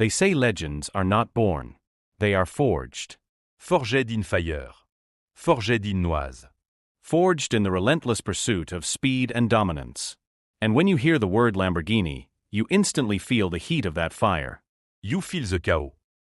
They say legends are not born. They are forged. Forged in fire. Forged in noise. Forged in the relentless pursuit of speed and dominance. And when you hear the word Lamborghini, you instantly feel the heat of that fire. You feel the chaos.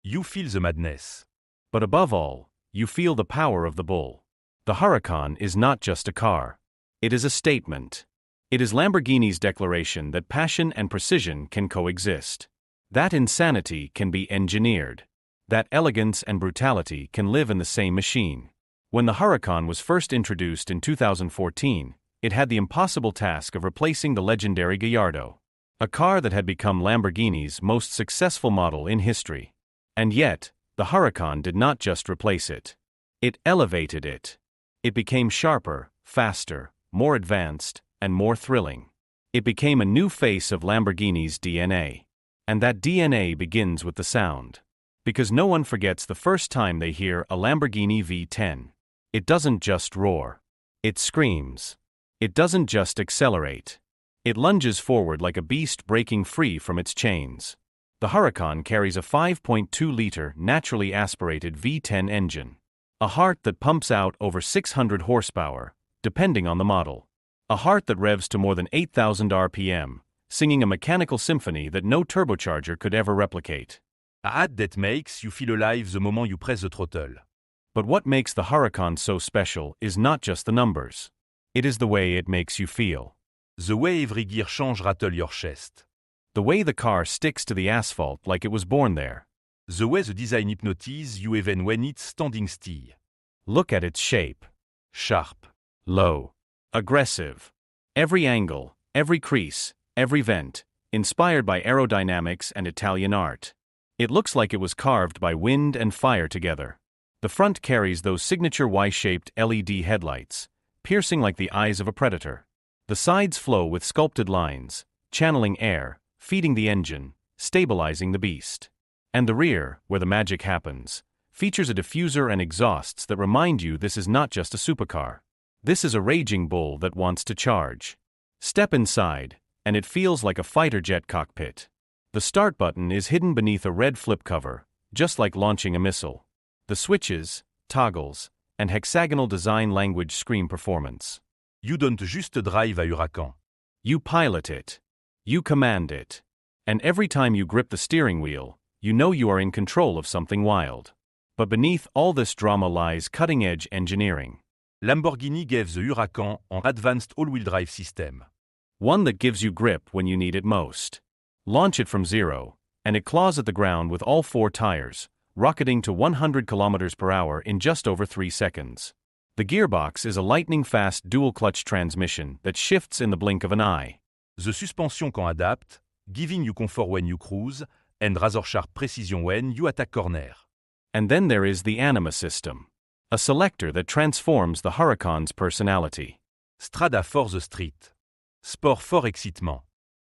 You feel the madness. But above all, you feel the power of the bull. The Huracan is not just a car. It is a statement. It is Lamborghini's declaration that passion and precision can coexist. That insanity can be engineered. That elegance and brutality can live in the same machine. When the Huracan was first introduced in 2014, it had the impossible task of replacing the legendary Gallardo, a car that had become Lamborghini's most successful model in history. And yet, the Huracan did not just replace it. It elevated it. It became sharper, faster, more advanced, and more thrilling. It became a new face of Lamborghini's DNA. And that DNA begins with the sound. Because no one forgets the first time they hear a Lamborghini V10. It doesn't just roar. It screams. It doesn't just accelerate. It lunges forward like a beast breaking free from its chains. The Huracan carries a 5.2-liter naturally aspirated V10 engine. A heart that pumps out over 600 horsepower, depending on the model. A heart that revs to more than 8,000 RPM, singing a mechanical symphony that no turbocharger could ever replicate. A heart that makes you feel alive the moment you press the throttle. But what makes the Huracan so special is not just the numbers. It is the way it makes you feel. The way every gear change rattle your chest. The way the car sticks to the asphalt like it was born there. The way the design hypnotizes you even when it's standing still. Look at its shape. Sharp. Low. Aggressive. Every angle, every crease, every vent, inspired by aerodynamics and Italian art. It looks like it was carved by wind and fire together. The front carries those signature Y-shaped LED headlights, piercing like the eyes of a predator. The sides flow with sculpted lines, channeling air, feeding the engine, stabilizing the beast. And the rear, where the magic happens, features a diffuser and exhausts that remind you this is not just a supercar. This is a raging bull that wants to charge. Step inside, and it feels like a fighter jet cockpit. The start button is hidden beneath a red flip cover, just like launching a missile. The switches, toggles, and hexagonal design language scream performance. You don't just drive a Huracan. You pilot it. You command it. And every time you grip the steering wheel, you know you are in control of something wild. But beneath all this drama lies cutting-edge engineering. Lamborghini gave the Huracan an advanced all-wheel drive system. One that gives you grip when you need it most. Launch it from zero, and it claws at the ground with all four tires, rocketing to 100 km per hour in just over 3 seconds. The gearbox is a lightning-fast dual-clutch transmission that shifts in the blink of an eye. The suspension can adapt, giving you comfort when you cruise, and razor-sharp precision when you attack corner. And then there is the anima system. A selector that transforms the Huracan's personality. Strada for the street. Sport for excitement.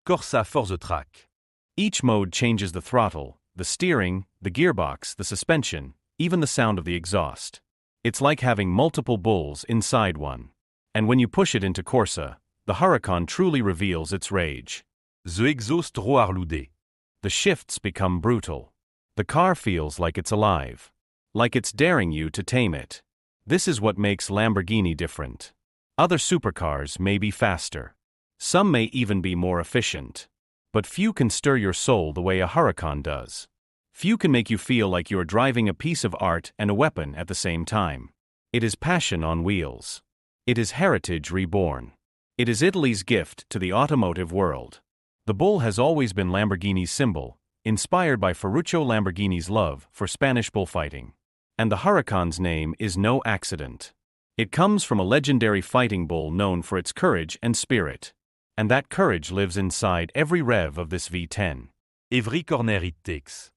Corsa for the track. Each mode changes the throttle, the steering, the gearbox, the suspension, even the sound of the exhaust. It's like having multiple bulls inside one. And when you push it into Corsa, the Huracan truly reveals its rage. The exhaust roar loudé. The shifts become brutal. The car feels like it's alive. Like it's daring you to tame it. This is what makes Lamborghini different. Other supercars may be faster. Some may even be more efficient. But few can stir your soul the way a Huracan does. Few can make you feel like you are driving a piece of art and a weapon at the same time. It is passion on wheels. It is heritage reborn. It is Italy's gift to the automotive world. The bull has always been Lamborghini's symbol, inspired by Ferruccio Lamborghini's love for Spanish bullfighting. And the Huracan's name is no accident. It comes from a legendary fighting bull known for its courage and spirit. And that courage lives inside every rev of this V10. Every corner it takes.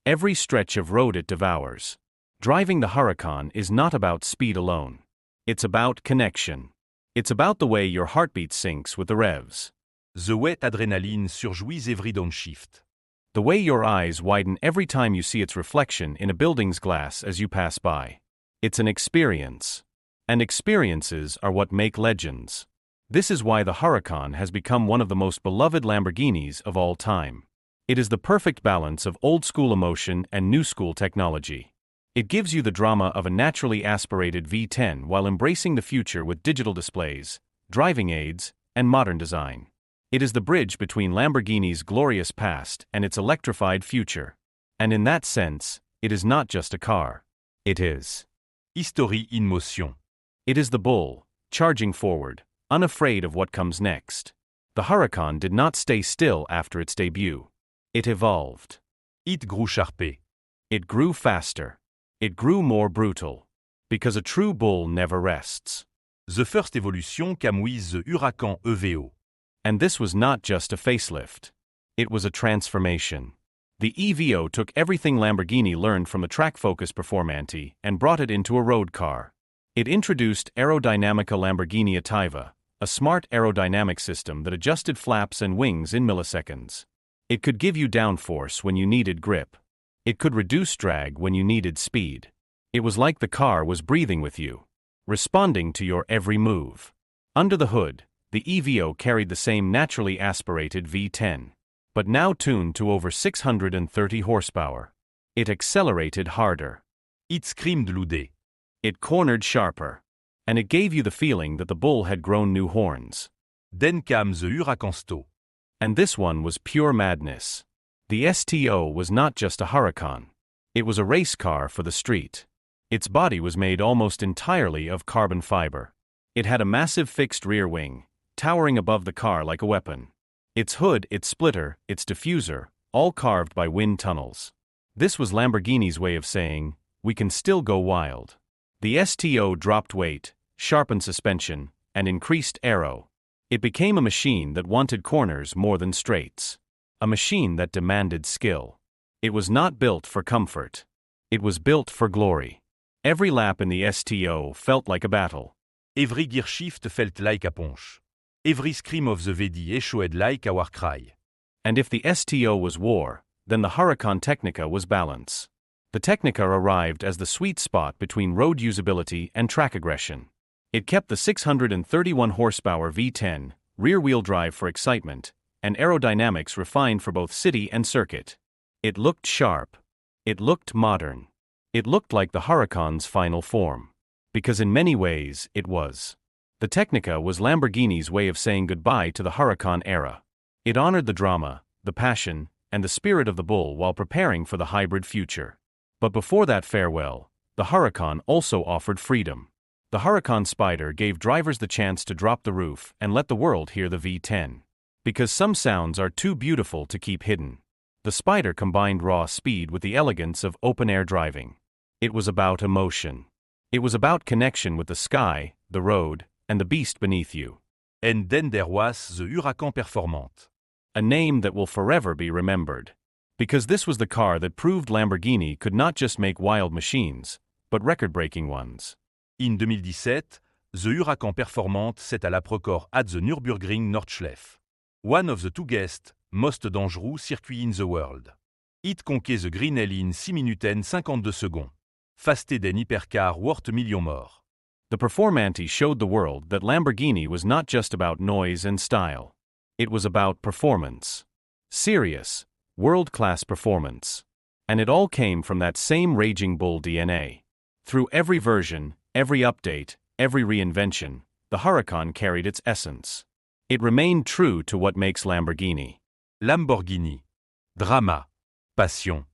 Every stretch of road it devours. Driving the Huracan is not about speed alone. It's about connection. It's about the way your heartbeat syncs with the revs. The way adrenaline surjouis every downshift. The way your eyes widen every time you see its reflection in a building's glass as you pass by. It's an experience. And experiences are what make legends. This is why the Huracan has become one of the most beloved Lamborghinis of all time. It is the perfect balance of old-school emotion and new-school technology. It gives you the drama of a naturally aspirated V10 while embracing the future with digital displays, driving aids, and modern design. It is the bridge between Lamborghini's glorious past and its electrified future. And in that sense, it is not just a car. It is History in motion. It is the bull, charging forward, unafraid of what comes next. The Huracan did not stay still after its debut. It evolved. It grew sharper. It grew faster. It grew more brutal. Because a true bull never rests. The first evolution came with the Huracan EVO. And this was not just a facelift. It was a transformation. The EVO took everything Lamborghini learned from the track-focused Performante and brought it into a road car. It introduced Aerodynamica Lamborghini Attiva, a smart aerodynamic system that adjusted flaps and wings in milliseconds. It could give you downforce when you needed grip. It could reduce drag when you needed speed. It was like the car was breathing with you, responding to your every move. Under the hood, the EVO carried the same naturally aspirated V10, but now tuned to over 630 horsepower. It accelerated harder. It screamed louder. It cornered sharper. And it gave you the feeling that the bull had grown new horns. Then came the Huracan STO. And this one was pure madness. The STO was not just a Huracan. It was a race car for the street. Its body was made almost entirely of carbon fiber. It had a massive fixed rear wing, towering above the car like a weapon. Its hood, its splitter, its diffuser, all carved by wind tunnels. This was Lamborghini's way of saying, we can still go wild. The STO dropped weight, sharpened suspension, and increased aero. It became a machine that wanted corners more than straights. A machine that demanded skill. It was not built for comfort. It was built for glory. Every lap in the STO felt like a battle. Every gear shift felt like a punch. Every scream of the VD echoed like a war cry. And if the STO was war, then the Huracan Technica was balance. The Technica arrived as the sweet spot between road usability and track aggression. It kept the 631 horsepower V10, rear-wheel drive for excitement, and aerodynamics refined for both city and circuit. It looked sharp. It looked modern. It looked like the Huracan's final form. Because in many ways, it was. The Technica was Lamborghini's way of saying goodbye to the Huracan era. It honored the drama, the passion, and the spirit of the bull while preparing for the hybrid future. But before that farewell, the Huracan also offered freedom. The Huracan Spider gave drivers the chance to drop the roof and let the world hear the V10. Because some sounds are too beautiful to keep hidden. The Spider combined raw speed with the elegance of open-air driving. It was about emotion. It was about connection with the sky, the road, and the beast beneath you. And then there was the Huracan Performante. A name that will forever be remembered. Because this was the car that proved Lamborghini could not just make wild machines, but record-breaking ones. In 2017, the Huracan Performante set a lap record at the Nürburgring Nordschleife. One of the two most dangerous circuits in the world. It conquered the Green Hell in 6 minutes and 52 seconds. Faster than hypercar worth millions more. The Performante showed the world that Lamborghini was not just about noise and style. It was about performance. Serious, world-class performance. And it all came from that same Raging Bull DNA. Through every version, every update, every reinvention, the Huracan carried its essence. It remained true to what makes Lamborghini. Lamborghini. Drama. Passion.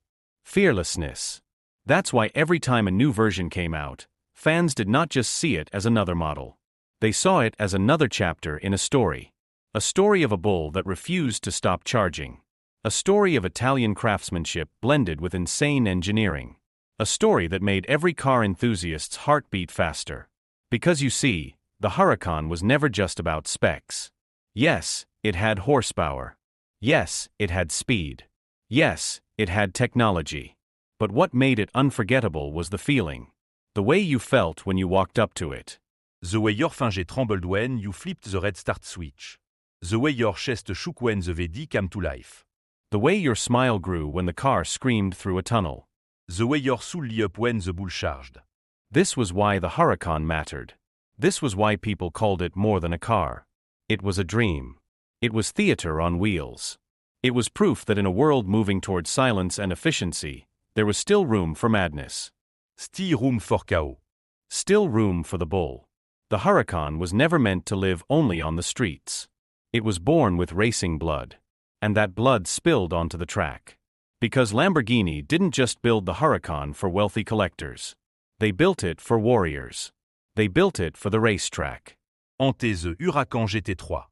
Fearlessness. That's why every time a new version came out, fans did not just see it as another model. They saw it as another chapter in a story. A story of a bull that refused to stop charging. A story of Italian craftsmanship blended with insane engineering. A story that made every car enthusiast's heart beat faster. Because you see, the Huracan was never just about specs. Yes, it had horsepower. Yes, it had speed. Yes, it had technology. But what made it unforgettable was the feeling. The way you felt when you walked up to it. The way your fingers trembled when you flipped the red start switch. The way your chest shook when the VD came to life. The way your smile grew when the car screamed through a tunnel. The way your soul lit up when the bull charged. This was why the Huracan mattered. This was why people called it more than a car. It was a dream. It was theater on wheels. It was proof that in a world moving toward silence and efficiency, there was still room for madness. Still room for chaos. Still room for the bull. The Huracan was never meant to live only on the streets. It was born with racing blood. And that blood spilled onto the track. Because Lamborghini didn't just build the Huracan for wealthy collectors. They built it for warriors. They built it for the racetrack. Hantez the Huracan GT3.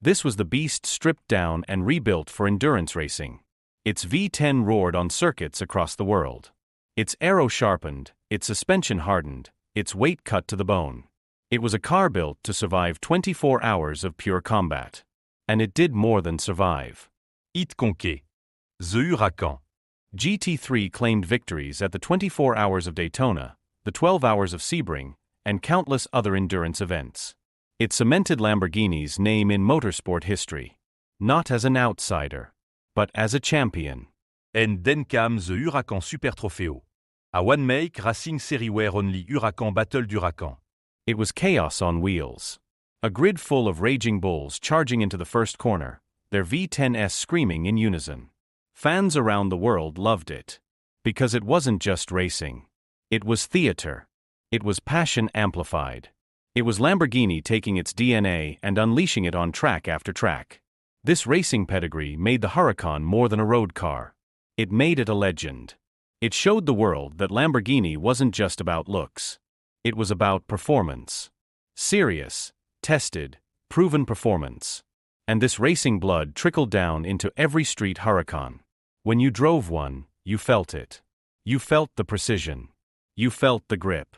This was the beast stripped down and rebuilt for endurance racing. Its V10 roared on circuits across the world. Its aero sharpened, its suspension hardened, its weight cut to the bone. It was a car built to survive 24 hours of pure combat. And it did more than survive. It conqué. The Huracan. GT3 claimed victories at the 24 Hours of Daytona, the 12 Hours of Sebring, and countless other endurance events. It cemented Lamborghini's name in motorsport history. Not as an outsider, but as a champion. And then came the Huracan Super Trofeo. A one-make racing series where only Huracan battled Huracan. It was chaos on wheels. A grid full of raging bulls charging into the first corner, their V10s screaming in unison. Fans around the world loved it. Because it wasn't just racing. It was theater. It was passion amplified. It was Lamborghini taking its DNA and unleashing it on track after track. This racing pedigree made the Huracan more than a road car. It made it a legend. It showed the world that Lamborghini wasn't just about looks. It was about performance. Serious, tested, proven performance. And this racing blood trickled down into every street Huracan. When you drove one, you felt it. You felt the precision. You felt the grip.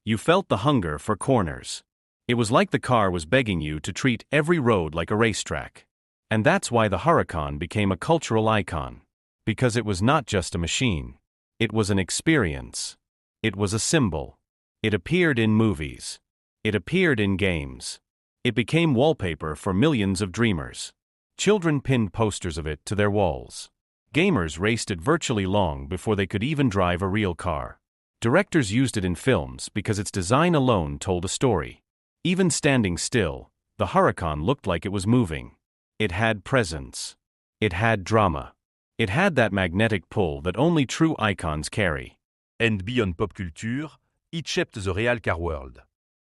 You felt the hunger for corners. It was like the car was begging you to treat every road like a racetrack. And that's why the Huracan became a cultural icon. Because it was not just a machine. It was an experience. It was a symbol. It appeared in movies. It appeared in games. It became wallpaper for millions of dreamers. Children pinned posters of it to their walls. Gamers raced it virtually long before they could even drive a real car. Directors used it in films because its design alone told a story. Even standing still, the Huracan looked like it was moving. It had presence. It had drama. It had that magnetic pull that only true icons carry. And beyond pop culture, it shaped the real car world.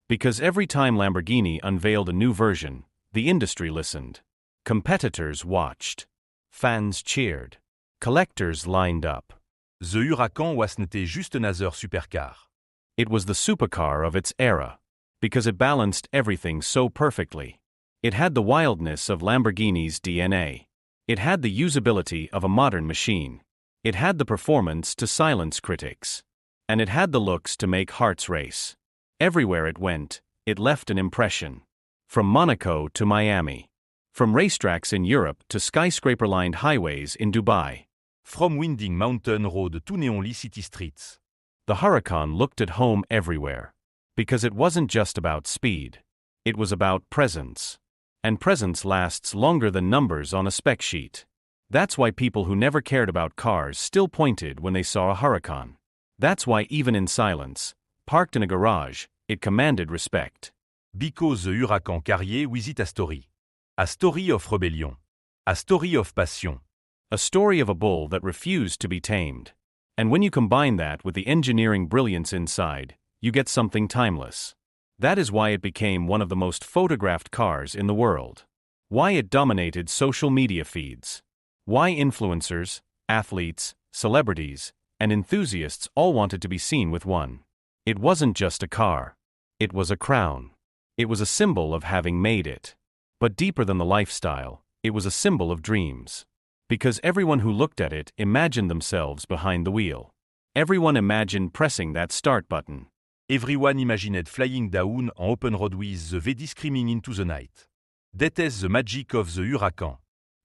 Because every time Lamborghini unveiled a new version, the industry listened. Competitors watched. Fans cheered. Collectors lined up. The Huracan wasn't just another supercar. It was the supercar of its era. Because it balanced everything so perfectly. It had the wildness of Lamborghini's DNA. It had the usability of a modern machine. It had the performance to silence critics. And it had the looks to make hearts race. Everywhere it went, it left an impression. From Monaco to Miami. From racetracks in Europe to skyscraper-lined highways in Dubai. From winding mountain road to neon-lit city streets. The Huracan looked at home everywhere. Because it wasn't just about speed. It was about presence. And presence lasts longer than numbers on a spec sheet. That's why people who never cared about cars still pointed when they saw a Huracan. That's why even in silence, parked in a garage, it commanded respect. Because the Huracan carried with it a story. A story of rebellion. A story of passion. A story of a bull that refused to be tamed. And when you combine that with the engineering brilliance inside, you get something timeless. That is why it became one of the most photographed cars in the world. Why it dominated social media feeds. Why influencers, athletes, celebrities, and enthusiasts all wanted to be seen with one. It wasn't just a car. It was a crown. It was a symbol of having made it. But deeper than the lifestyle, it was a symbol of dreams. Because everyone who looked at it imagined themselves behind the wheel. Everyone imagined pressing that start button. Everyone imagined flying down on open road with the V10 screaming into the night. That is the magic of the Huracan.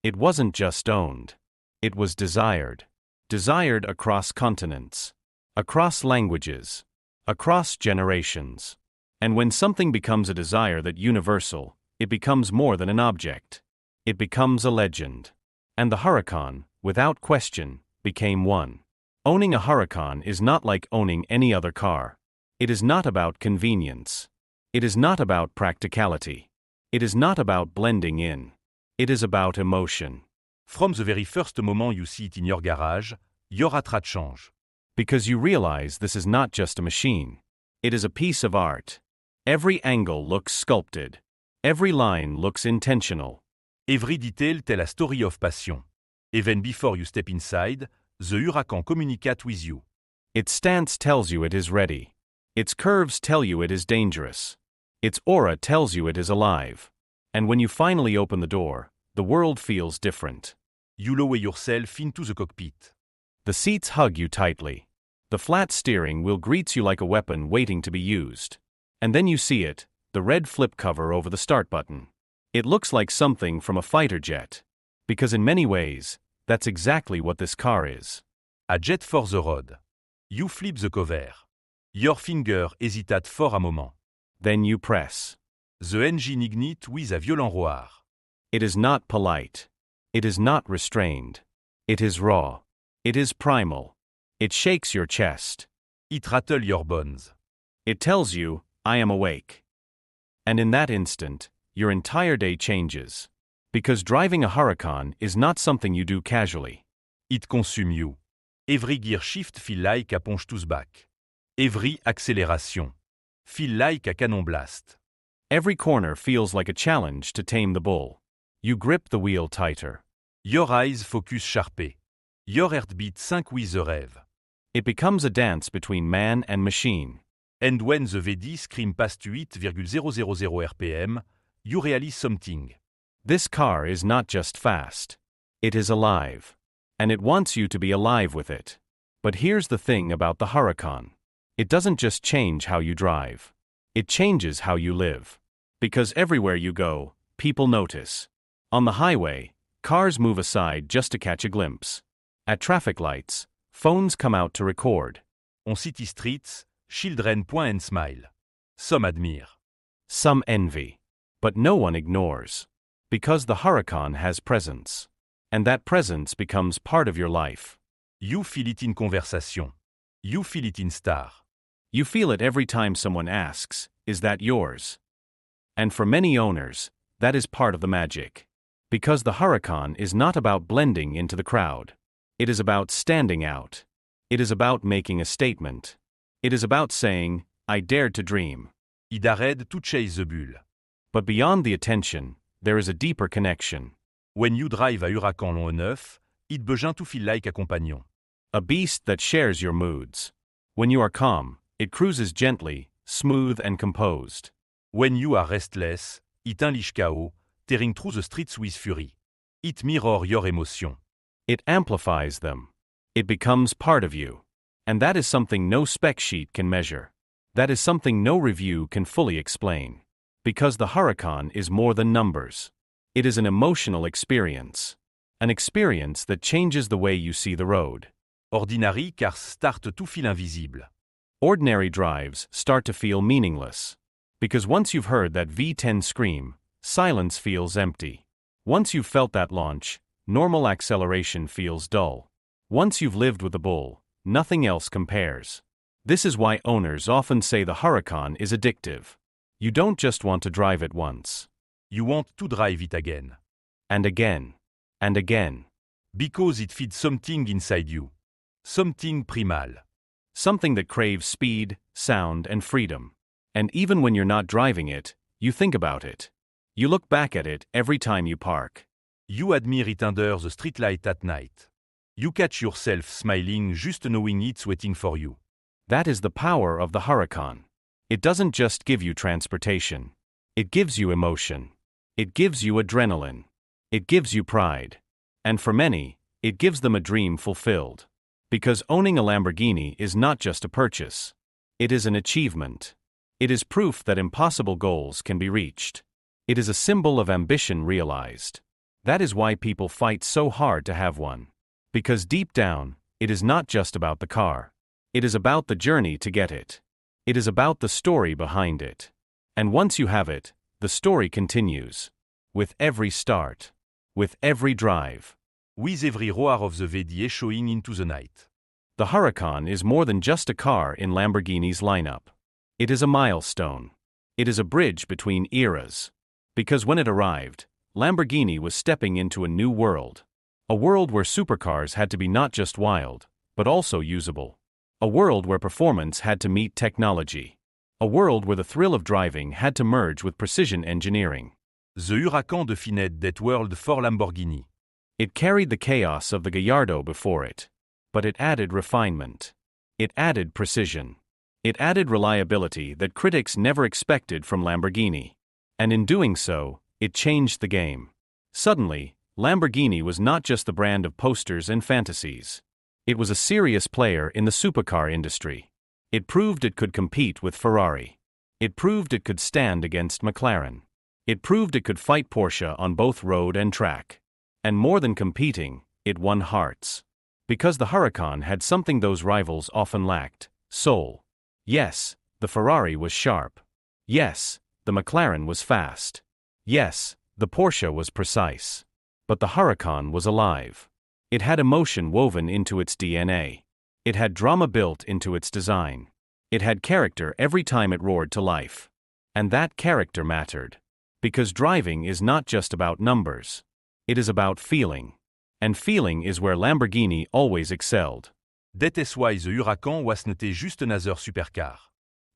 It wasn't just owned. It was desired. Desired across continents. Across languages. Across generations. And when something becomes a desire that's universal, it becomes more than an object. It becomes a legend. And the Huracan, without question, became one. Owning a Huracan is not like owning any other car. It is not about convenience. It is not about practicality. It is not about blending in. It is about emotion. From the very first moment you see it in your garage, your heart change. Because you realize this is not just a machine. It is a piece of art. Every angle looks sculpted. Every line looks intentional. Every detail tell a story of passion. Even before you step inside, the Huracan communicate with you. Its stance tells you it is ready. Its curves tell you it is dangerous. Its aura tells you it is alive. And when you finally open the door, the world feels different. You lower yourself into the cockpit. The seats hug you tightly. The flat steering wheel greets you like a weapon waiting to be used. And then you see it, the red flip cover over the start button. It looks like something from a fighter jet. Because in many ways, that's exactly what this car is. A jet for the road. You flip the cover. Your finger hesitate for a moment. Then you press. The engine ignite with a violent roar. It is not polite. It is not restrained. It is raw. It is primal. It shakes your chest. It rattle your bones. It tells you, I am awake. And in that instant, your entire day changes. Because driving a Huracan is not something you do casually. It consume you. Every gear shift feel like a punch to the back. Every acceleration feel like a cannon blast. Every corner feels like a challenge to tame the bull. You grip the wheel tighter. Your eyes focus sharply. Your heartbeat sync with the rev. It becomes a dance between man and machine. And when the V10 scream past 8,000 RPM, you realize something. This car is not just fast. It is alive. And it wants you to be alive with it. But here's the thing about the Huracan. It doesn't just change how you drive. It changes how you live. Because everywhere you go, people notice. On the highway, cars move aside just to catch a glimpse. At traffic lights, phones come out to record. On city streets, children point and smile. Some admire. Some envy. But no one ignores. Because the Huracan has presence. And that presence becomes part of your life. You feel it in conversation. You feel it in star. You feel it every time someone asks, is that yours? And for many owners, that is part of the magic. Because the Huracan is not about blending into the crowd. It is about standing out. It is about making a statement. It is about saying, I dared to dream. I dared to chase the bull. But beyond the attention, there is a deeper connection. When you drive a Huracan Long 9, it besoin to feel like a compagnon. A beast that shares your moods. When you are calm, it cruises gently, smooth and composed. When you are restless, it unleash chaos, tearing through the streets with fury. It mirror your emotion. It amplifies them. It becomes part of you. And that is something no spec sheet can measure. That is something no review can fully explain. Because the Huracan is more than numbers. It is an emotional experience. An experience that changes the way you see the road. Ordinary cars start to feel invisible. Ordinary drives start to feel meaningless. Because once you've heard that V10 scream, silence feels empty. Once you've felt that launch, normal acceleration feels dull. Once you've lived with the bull, nothing else compares. This is why owners often say the Huracan is addictive. You don't just want to drive it once. You want to drive it again. And again. And again. Because it feeds something inside you. Something primal. Something that craves speed, sound, and freedom. And even when you're not driving it, you think about it. You look back at it every time you park. You admire it under the streetlight at night. You catch yourself smiling just knowing it's waiting for you. That is the power of the Huracan. It doesn't just give you transportation. It gives you emotion. It gives you adrenaline. It gives you pride. And for many, it gives them a dream fulfilled. Because owning a Lamborghini is not just a purchase. It is an achievement. It is proof that impossible goals can be reached. It is a symbol of ambition realized. That is why people fight so hard to have one. Because deep down, it is not just about the car. It is about the journey to get it. It is about the story behind it. And once you have it, the story continues. With every start. With every drive. With every roar of the V10 echoing into the night. The Huracan is more than just a car in Lamborghini's lineup. It is a milestone. It is a bridge between eras. Because when it arrived, Lamborghini was stepping into a new world. A world where supercars had to be not just wild, but also usable. A world where performance had to meet technology. A world where the thrill of driving had to merge with precision engineering. The Huracan defined that world for Lamborghini. It carried the chaos of the Gallardo before it. But it added refinement. It added precision. It added reliability that critics never expected from Lamborghini. And in doing so, it changed the game. Suddenly, Lamborghini was not just the brand of posters and fantasies. It was a serious player in the supercar industry. It proved it could compete with Ferrari. It proved it could stand against McLaren. It proved it could fight Porsche on both road and track. And more than competing, it won hearts. Because the Huracan had something those rivals often lacked: soul. Yes, the Ferrari was sharp. Yes, the McLaren was fast. Yes, the Porsche was precise. But the Huracan was alive. It had emotion woven into its DNA. It had drama built into its design. It had character every time it roared to life. And that character mattered. Because driving is not just about numbers. It is about feeling. And feeling is where Lamborghini always excelled. That is why the Huracan was not just another supercar.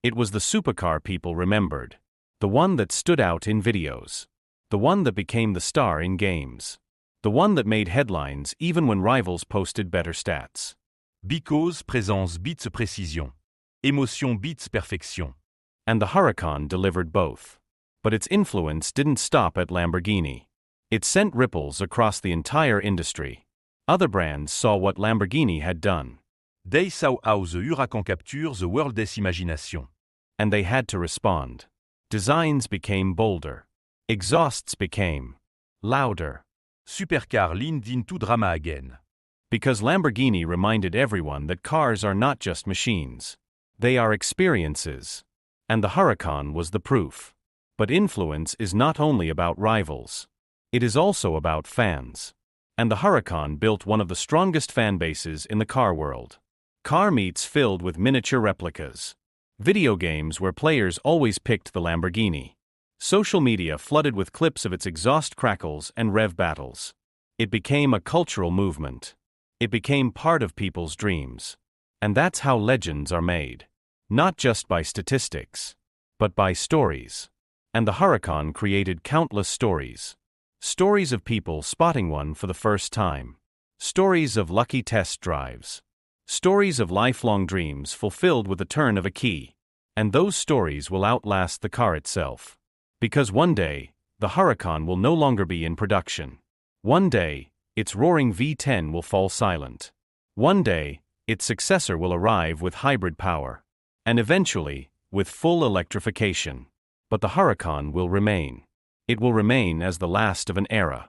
It was the supercar people remembered. The one that stood out in videos. The one that became the star in games. The one that made headlines even when rivals posted better stats. Because présence beats précision. Émotion beats perfection. And the Huracan delivered both. But its influence didn't stop at Lamborghini. It sent ripples across the entire industry. Other brands saw what Lamborghini had done. They saw how the Huracan captured the world's imagination. And they had to respond. Designs became bolder. Exhausts became louder. Supercar leaned into drama again. Because Lamborghini reminded everyone that cars are not just machines. They are experiences. And the Huracan was the proof. But influence is not only about rivals. It is also about fans. And the Huracan built one of the strongest fan bases in the car world. Car meets filled with miniature replicas. Video games where players always picked the Lamborghini. Social media flooded with clips of its exhaust crackles and rev battles. It became a cultural movement. It became part of people's dreams. And that's how legends are made. Not just by statistics, but by stories. And the Huracan created countless stories. Stories of people spotting one for the first time. Stories of lucky test drives. Stories of lifelong dreams fulfilled with the turn of a key. And those stories will outlast the car itself. Because one day, the Huracan will no longer be in production. One day, its roaring V10 will fall silent. One day, its successor will arrive with hybrid power. And eventually, with full electrification. But the Huracan will remain. It will remain as the last of an era.